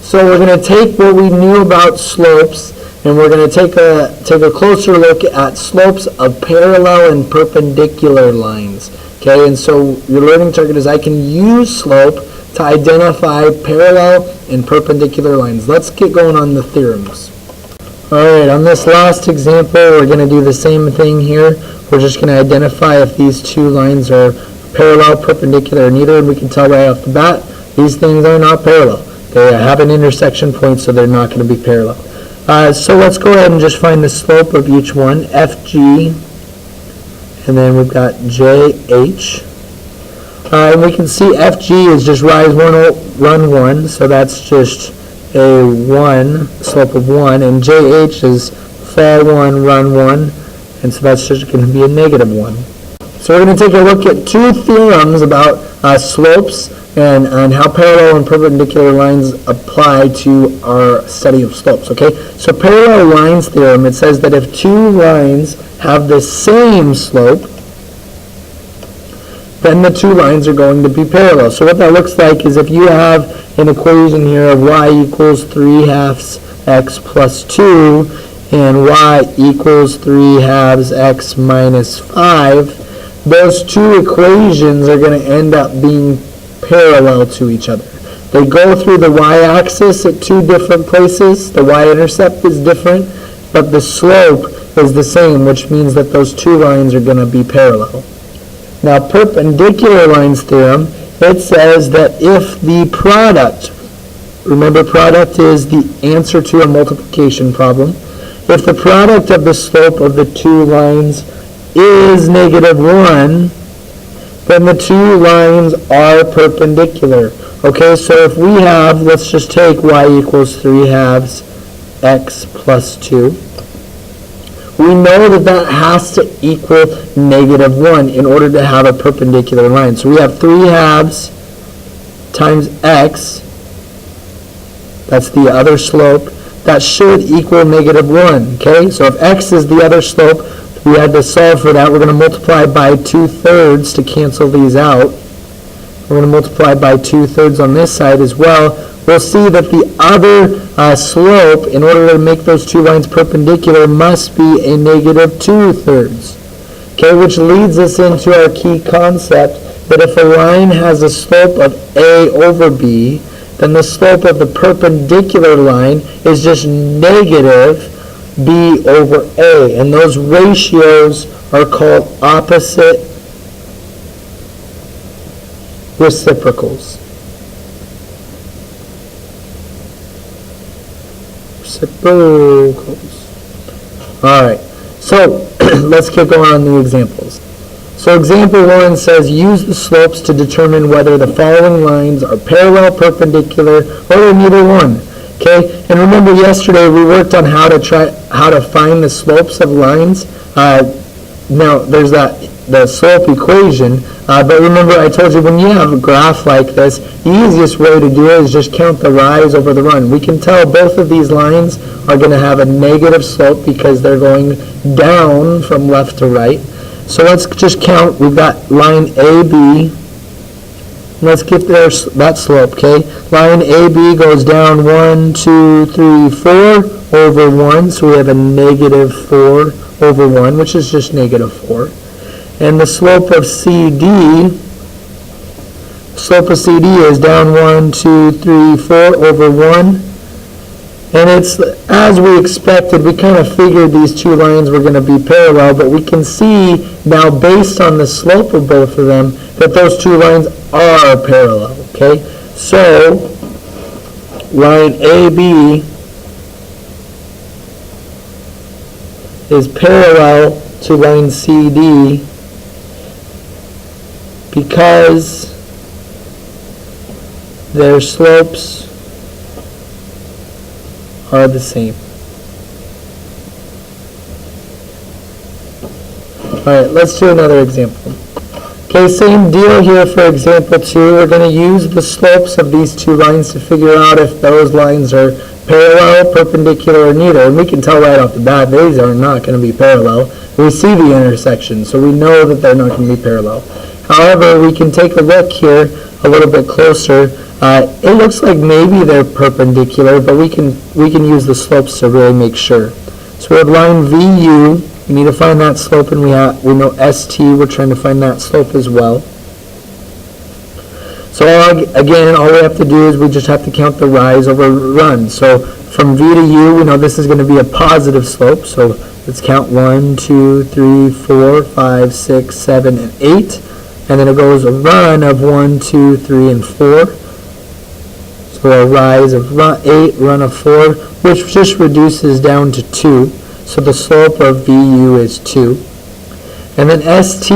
So we're going to take what we knew about slopes, and we're going to take a closer look at slopes of parallel and perpendicular lines. Okay, and so your learning target is I can use slope to identify parallel and perpendicular lines. Let's get going on the theorems. Alright, on this last example, we're going to do the same thing here. We're just going to identify if these two lines are parallel, perpendicular, or neither, and we can tell right off the bat, these things are not parallel. They have an intersection point, so they're not going to be parallel. So let's go ahead and just find the slope of each one, FG, and then we've got JH. And we can see FG is just rise 1, run 1, so that's just a 1, slope of 1, and JH is fall 1, run 1, and so that's just going to be a negative 1. So we're going to take a look at two theorems about slopes and how parallel and perpendicular lines apply to our study of slopes, okay? So parallel lines theorem, it says that if two lines have the same slope, then the two lines are going to be parallel. So what that looks like is if you have an equation here of y equals 3/2 x plus 2 and y equals 3/2 x minus 5, those two equations are going to end up being parallel to each other. They go through the y-axis at two different places. The y-intercept is different, but the slope is the same, which means that those two lines are going to be parallel. Now, perpendicular lines theorem, it says that if the product, remember product is the answer to a multiplication problem, if the product of the slope of the two lines is -1, then the two lines are perpendicular. Okay, so if we have, let's just take y equals 3/2 x plus 2. We know that that has to equal -1 in order to have a perpendicular line. So we have 3/2 times x, that's the other slope, that should equal -1, okay? So if x is the other slope, we had to solve for that. We're going to multiply by 2/3 to cancel these out. We're going to multiply by 2/3 on this side as well. We'll see that the other slope, in order to make those two lines perpendicular, must be a -2/3. Okay, which leads us into our key concept that if a line has a slope of a over b, then the slope of the perpendicular line is just negative b over a, and those ratios are called opposite reciprocals. Alright, so let's get going on the examples. So example 1 says use the slopes to determine whether the following lines are parallel, perpendicular, or neither one. Okay, and remember yesterday we worked on how to find the slopes of lines. Now there's the slope equation, but remember I told you when you have a graph like this, the easiest way to do it is just count the rise over the run. We can tell both of these lines are going to have a negative slope because they're going down from left to right. So let's just count. We've got line AB. Let's get that slope, okay? Line AB goes down 1, 2, 3, 4 over 1, so we have a -4 over 1, which is just -4. And the slope of CD is down 1, 2, 3, 4 over 1. And it's as we expected. We kind of figured these two lines were going to be parallel, but we can see now based on the slope of both of them that those two lines are parallel, okay? So line AB is parallel to line CD because their slopes are the same. Alright, let's do another example. Okay, same deal here for example 2. We're going to use the slopes of these two lines to figure out if those lines are parallel, perpendicular, or neither. And we can tell right off the bat these are not going to be parallel. We see the intersection, so we know that they're not going to be parallel. However, we can take a look here a little bit closer. It looks like maybe they're perpendicular, but we can use the slopes to really make sure. So we have line VU, we need to find that slope, and we know ST, we're trying to find that slope as well. So again, all we have to do is we just have to count the rise over run. So from V to U, we know this is going to be a positive slope, so let's count 1, 2, 3, 4, 5, 6, 7, and 8. And then it goes a run of 1, 2, 3, and 4. So a rise of 8, run of 4, which just reduces down to 2. So the slope of VU is 2. And then ST,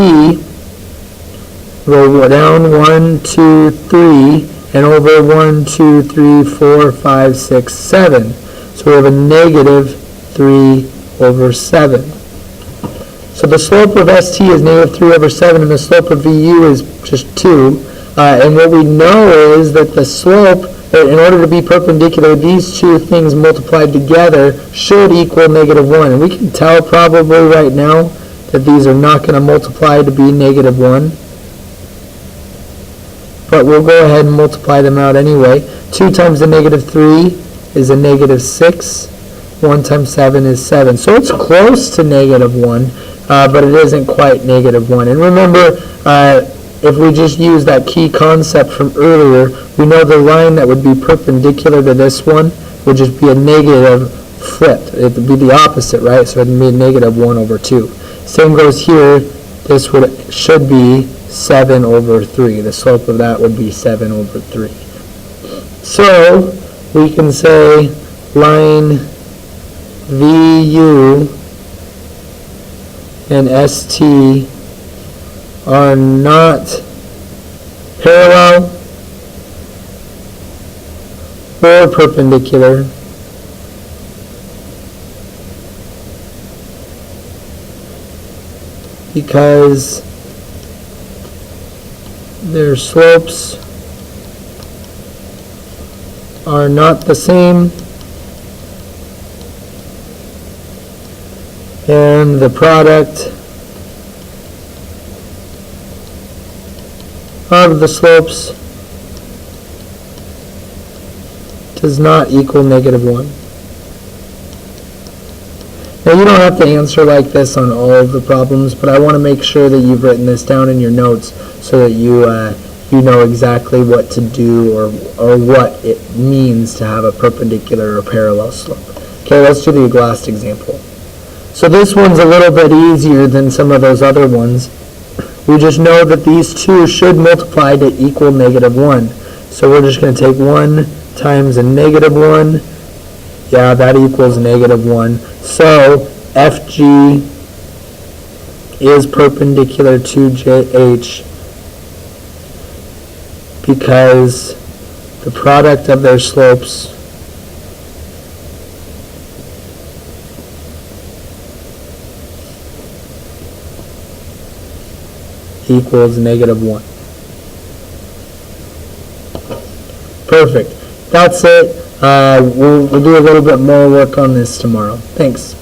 we'll go down 1, 2, 3, and over 1, 2, 3, 4, 5, 6, 7. So we have a negative 3 over 7. So the slope of ST is negative 3 over 7, and the slope of VU is just 2. And what we know is that the slope, in order to be perpendicular, these two things multiplied together should equal negative 1. And we can tell probably right now that these are not going to multiply to be negative 1. But we'll go ahead and multiply them out anyway. 2 times the negative 3 is a negative 6. 1 times 7 is 7. So it's close to negative 1, but it isn't quite negative 1. And remember, if we just use that key concept from earlier, we know the line that would be perpendicular to this one would just be a negative flipped. It would be the opposite, right? So it would be a negative 1 over 2. Same goes here. This should be 7 over 3. The slope of that would be 7 over 3. So we can say line VU and ST are not parallel or perpendicular because their slopes are not the same and the product of the slopes does not equal negative 1. Now you don't have to answer like this on all of the problems, but I want to make sure that you've written this down in your notes so that you know exactly what to do or what it means to have a perpendicular or parallel slope. Okay, let's do the last example. So this one's a little bit easier than some of those other ones. We just know that these two should multiply to equal negative 1. So we're just going to take 1 times a negative 1. Yeah, that equals negative 1. So FG is perpendicular to JH because the product of their slopes equals negative 1. Perfect. That's it. We'll do a little bit more work on this tomorrow. Thanks.